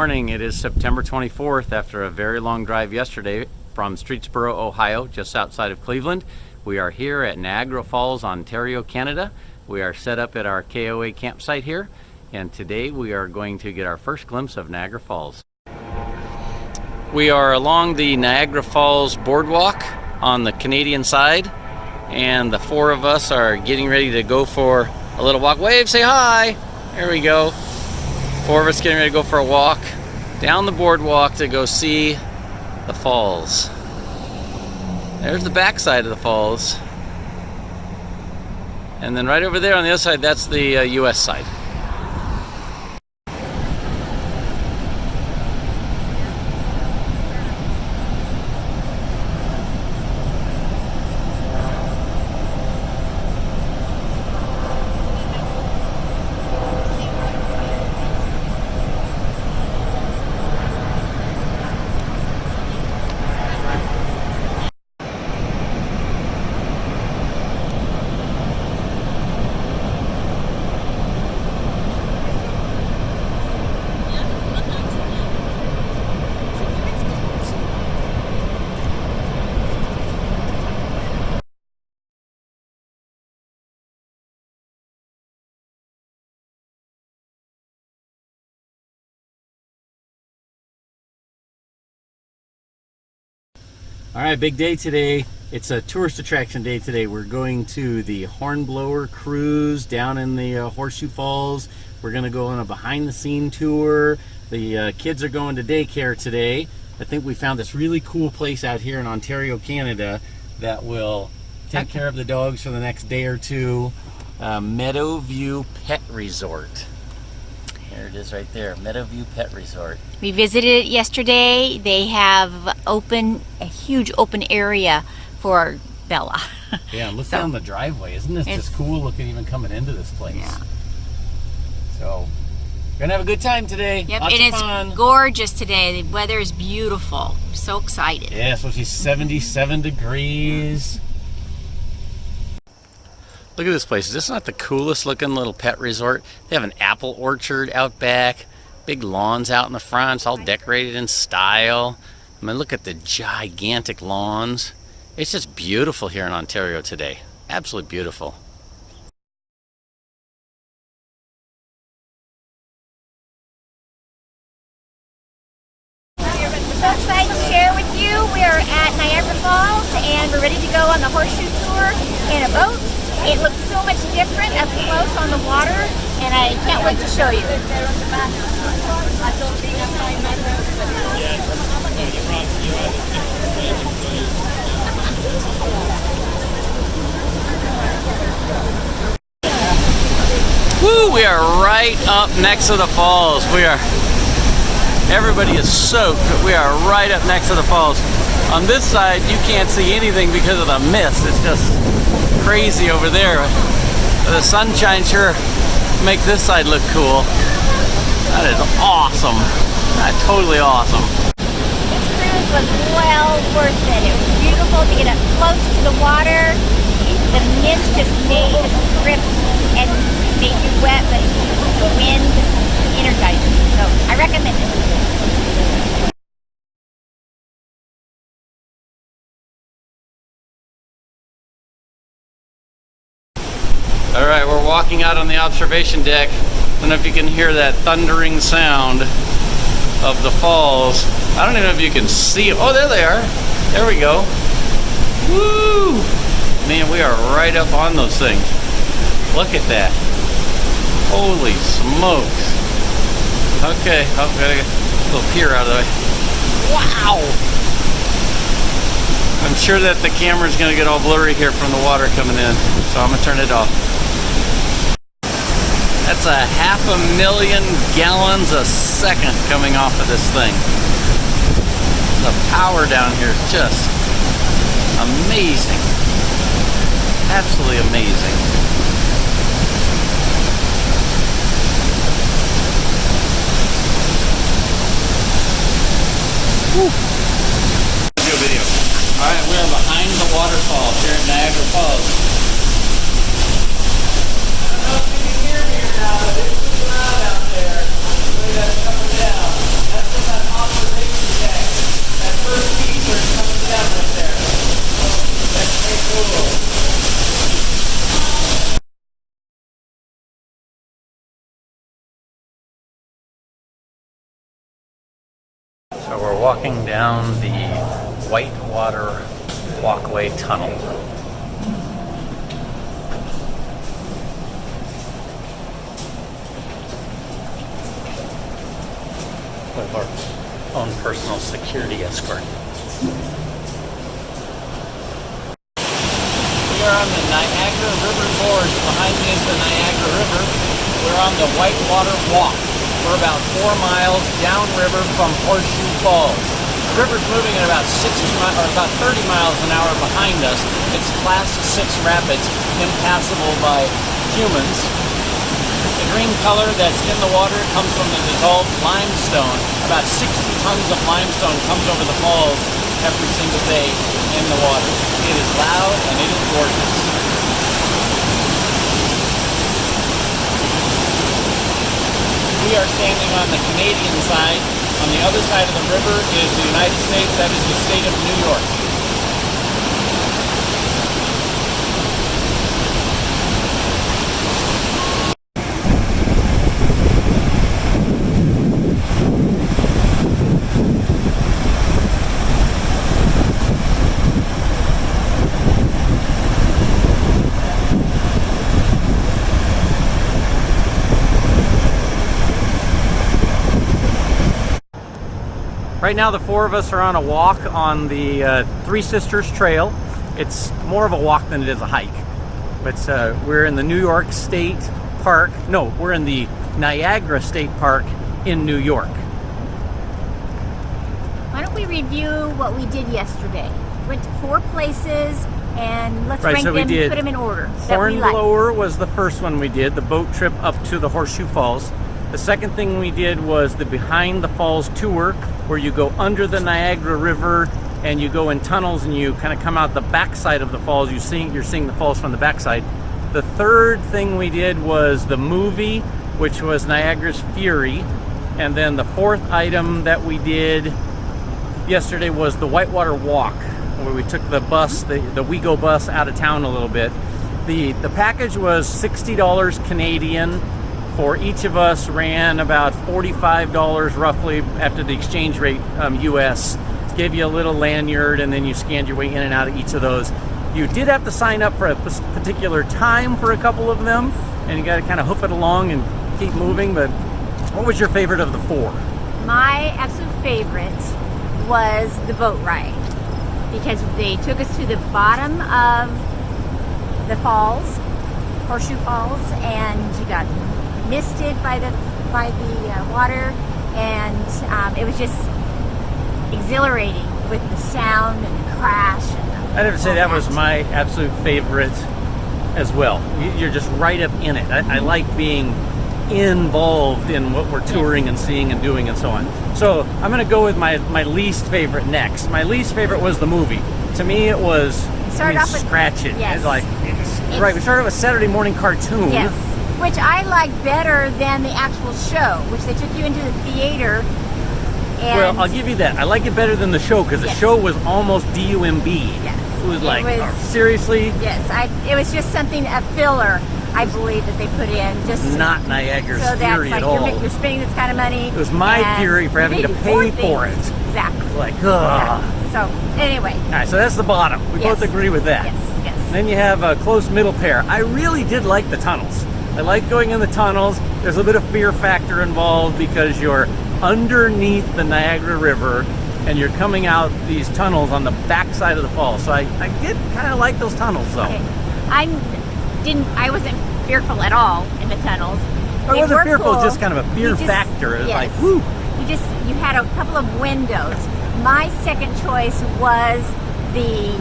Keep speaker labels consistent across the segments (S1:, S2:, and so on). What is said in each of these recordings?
S1: morning. It is September 24th after a very long drive yesterday from Streetsboro, Ohio, just outside of Cleveland. We are here at Niagara Falls, Ontario, Canada. We are set up at our KOA campsite here, and today we are going to get our first glimpse of Niagara Falls. We are along the Niagara Falls boardwalk on the Canadian side, and the four of us are getting ready to go for a little walk. Wave, say hi! There we go. Four of us getting ready to go for a walk down the boardwalk to go see the falls. There's the back side of the falls. And then right over there on the other side, that's the US side. All right, big day today. It's a tourist attraction day today. We're going to the Hornblower Cruise down in the Horseshoe Falls. We're gonna go on a behind the scene tour. The kids are going to daycare today. I think we found this really cool place out here in Ontario, Canada that will take care of the dogs for the next day or two. Meadowview Pet Resort. There it is right there, Meadowview Pet Resort.
S2: We visited it yesterday. They have a huge open area for Bella.
S1: Yeah, and look down the driveway. Isn't this just cool looking even coming into this place?
S2: Yeah.
S1: So, we're gonna have a good time today.
S2: Yep,
S1: Lots
S2: and
S1: of
S2: it's
S1: fun.
S2: gorgeous today. The weather is beautiful. I'm so excited.
S1: Yeah, it's supposed to be 77 degrees. Look at this place. Is this not the coolest looking little pet resort? They have an apple orchard out back, big lawns out in the front. It's all decorated in style. I mean, look at the gigantic lawns. It's just beautiful here in Ontario today. Absolutely beautiful.
S3: We're so excited to share with you. We are at Niagara Falls and we're ready to go on the horseshoe tour in a boat. It looks so much different up close on the water, and I can't wait to show you.
S1: Woo! We are right up next to the falls. Everybody is soaked, but we are right up next to the falls. On this side, you can't see anything because of the mist. It's just crazy over there. The sunshine sure makes this side look cool. That is awesome. That's totally awesome.
S3: This cruise was well worth it. It was beautiful to get up close to the water. The mist just made us grip and made you wet, but the wind just energized you. So I recommend it.
S1: All right, we're walking out on the observation deck. I don't know if you can hear that thundering sound of the falls. I don't even know if you can see them. Oh, there they are. There we go. Woo! Man, we are right up on those things. Look at that. Holy smokes. Okay, oh, gotta get a little pier out of the way. Wow! I'm sure that the camera's gonna get all blurry here from the water coming in, so I'm gonna turn it off. That's a 500,000 gallons a second coming off of this thing. The power down here is just amazing. Absolutely amazing. Woo. Do a video. All right, we are behind the waterfall here at Niagara Falls. I don't know if you can hear me or not, but it's pretty loud out there. Look at that coming down. walking down the Whitewater Walkway Tunnel. With our own personal security escort. We are on the Niagara River Gorge. Behind me is the Niagara River. We're on the Whitewater Walk. We're about 4 miles downriver from Horseshoe Falls. The river's moving at about 30 miles an hour behind us. It's Class 6 rapids, impassable by humans. The green color that's in the water comes from the dissolved limestone. About 60 tons of limestone comes over the falls every single day in the water. It is loud and it is gorgeous. We are standing on the Canadian side. On the other side of the river is the United States. That is the state of New York. Right now the four of us are on a walk on the Three Sisters Trail. It's more of a walk than it is a hike. But we're in the New York State Park. No, we're in the Niagara State Park in New York.
S3: Why don't we review what we did yesterday? Went to 4 places and let's rank them, put them in order.
S1: Hornblower was the first one we did, the boat trip up to the Horseshoe Falls. The second thing we did was the Behind the Falls tour, where you go under the Niagara River and you go in tunnels and you kind of come out the backside of the falls. You're seeing the falls from the backside. The third thing we did was the movie, which was Niagara's Fury. And then the fourth item that we did yesterday was the Whitewater Walk, where we took the bus, the WeGo bus out of town a little bit. The package was $60 Canadian. For each of us ran about $45 roughly after the exchange rate US. Gave you a little lanyard and then you scanned your way in and out of each of those. You did have to sign up for a particular time for a couple of them, and you got to kind of hoof it along and keep moving. But what was your favorite of the 4?
S3: My absolute favorite was the boat ride, because they took us to the bottom of the falls, Horseshoe Falls, and you got misted by the water, and it was just exhilarating with the sound and the crash. And
S1: I'd have to say that was my absolute favorite as well. You're just right up in it. I like being involved in what we're touring and seeing and doing and so on. So I'm going to go with my least favorite next. My least favorite was the movie. To me, it was scratch it.
S3: Yes.
S1: It's like right. We started with a Saturday morning cartoon.
S3: Yes. Which I like better than the actual show, which they took you into the theater. And
S1: well, I'll give you that. I like it better than the show, because the show was almost DUMB.
S3: Yes.
S1: It was like, seriously?
S3: Yes, it was just something, a filler, I believe, that they put in. Just
S1: not Niagara's
S3: so
S1: Fury
S3: that's
S1: at all.
S3: You're spending this kind of money.
S1: It was my theory for having to pay for it.
S3: Exactly.
S1: Like, ugh.
S3: Yeah. So, anyway.
S1: All right, so that's the bottom. We both agree with that.
S3: Yes, yes.
S1: Then you have a close middle pair. I really did like the tunnels. I like going in the tunnels. There's a bit of fear factor involved because you're underneath the Niagara River and you're coming out these tunnels on the backside of the falls. So I did kind of like those tunnels, though.
S3: Okay. I wasn't fearful at all in the tunnels.
S1: I wasn't fearful,
S3: cool.
S1: Just kind of a fear factor. It was like, whoo.
S3: You had a couple of windows. My second choice was the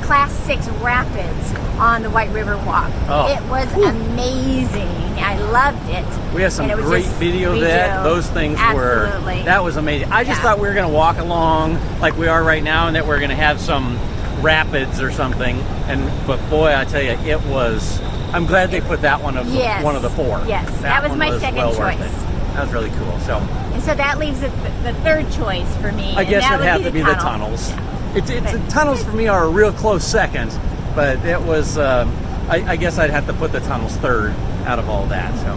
S3: Class 6 rapids on the White River Walk.
S1: Oh.
S3: It was amazing. I loved it.
S1: We have some great video of that. Those things that was amazing. I just thought we were going to walk along like we are right now and that we're going to have some rapids or something. But boy, I tell you, it was, I'm glad they put that one of the 4.
S3: Yes, that was my second choice.
S1: That was really cool.
S3: And so that leaves the third choice for me.
S1: I guess it'd have to be the tunnels. The tunnels for me are a real close second, but it was, I guess I'd have to put the tunnels third out of all that. So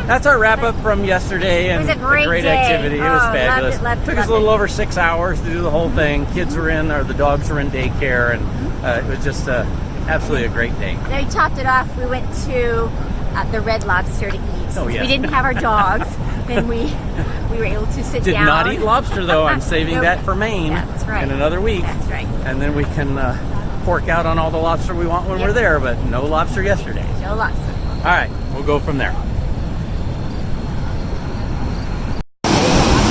S1: That's our wrap up from yesterday, and
S3: It was a great day.
S1: activity. It was
S3: Oh,
S1: fabulous.
S3: loved it,
S1: Took us a little over 6 hours to do the whole thing. Kids were in, or the dogs were in daycare, and it was just absolutely a great day.
S3: Then we topped it off. We went to the Red Lobster to eat.
S1: Oh, yes.
S3: We didn't have our dogs. Then we were able to sit
S1: Did
S3: down.
S1: not eat lobster though. I'm saving
S3: Nope.
S1: that for Maine
S3: That's right.
S1: in another week.
S3: That's right.
S1: And then we can pork out on all the lobster we want when
S3: Yep.
S1: we're there, but no lobster yesterday.
S3: No lobster.
S1: All right, we'll go from there.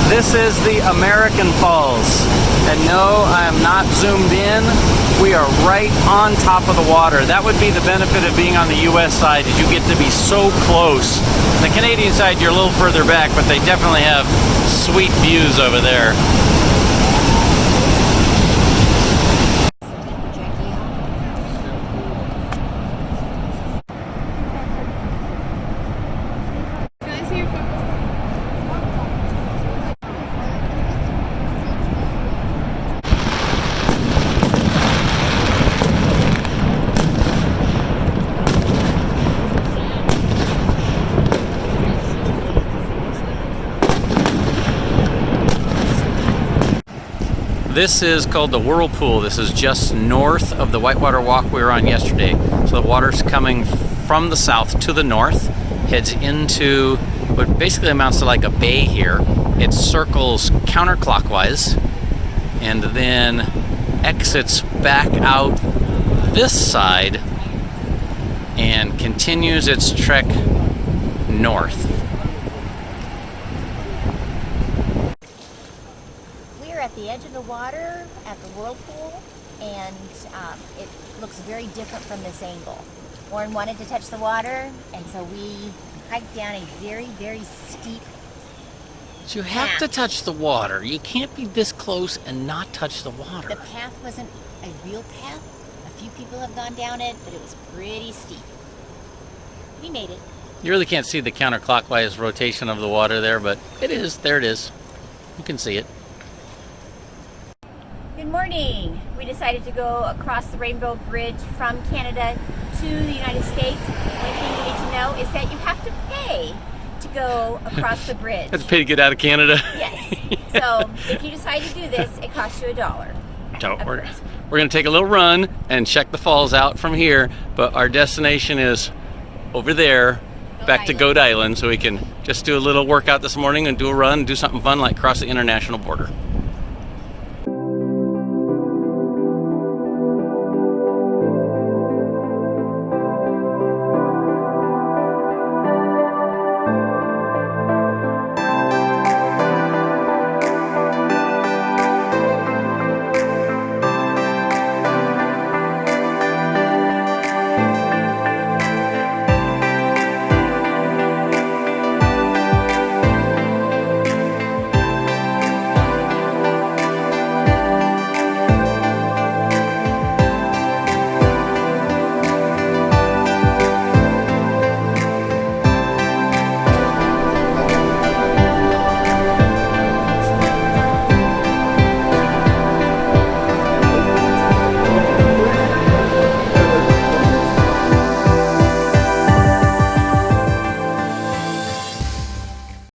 S1: This is the American Falls. And no, I am not zoomed in. We are right on top of the water. That would be the benefit of being on the US side, is you get to be so close. The Canadian side, you're a little further back, but they definitely have sweet views over there. This is called the Whirlpool. This is just north of the Whitewater Walk we were on yesterday. So the water's coming from the south to the north, heads into what basically amounts to like a bay here. It circles counterclockwise and then exits back out this side and continues its trek north.
S3: At the edge of the water at the Whirlpool, and it looks very different from this angle. Warren wanted to touch the water, and so we hiked down a very, very steep
S1: So you have to touch the water. You can't be this close and not touch the water.
S3: The path wasn't a real path. A few people have gone down it, but it was pretty steep. We made it.
S1: You really can't see the counterclockwise rotation of the water there, but it is. There it is. You can see it.
S3: Good morning. We decided to go across the Rainbow Bridge from Canada to the United States. The only thing you need to know is that you have to pay to go across the bridge.
S1: Have to pay to get out of Canada.
S3: Yes. So if you decide to do this, it costs you $1.
S1: So we're going to take a little run and check the falls out from here, but our destination is over there, back to Goat Island, so we can just do a little workout this morning and do a run, do something fun like cross the international border.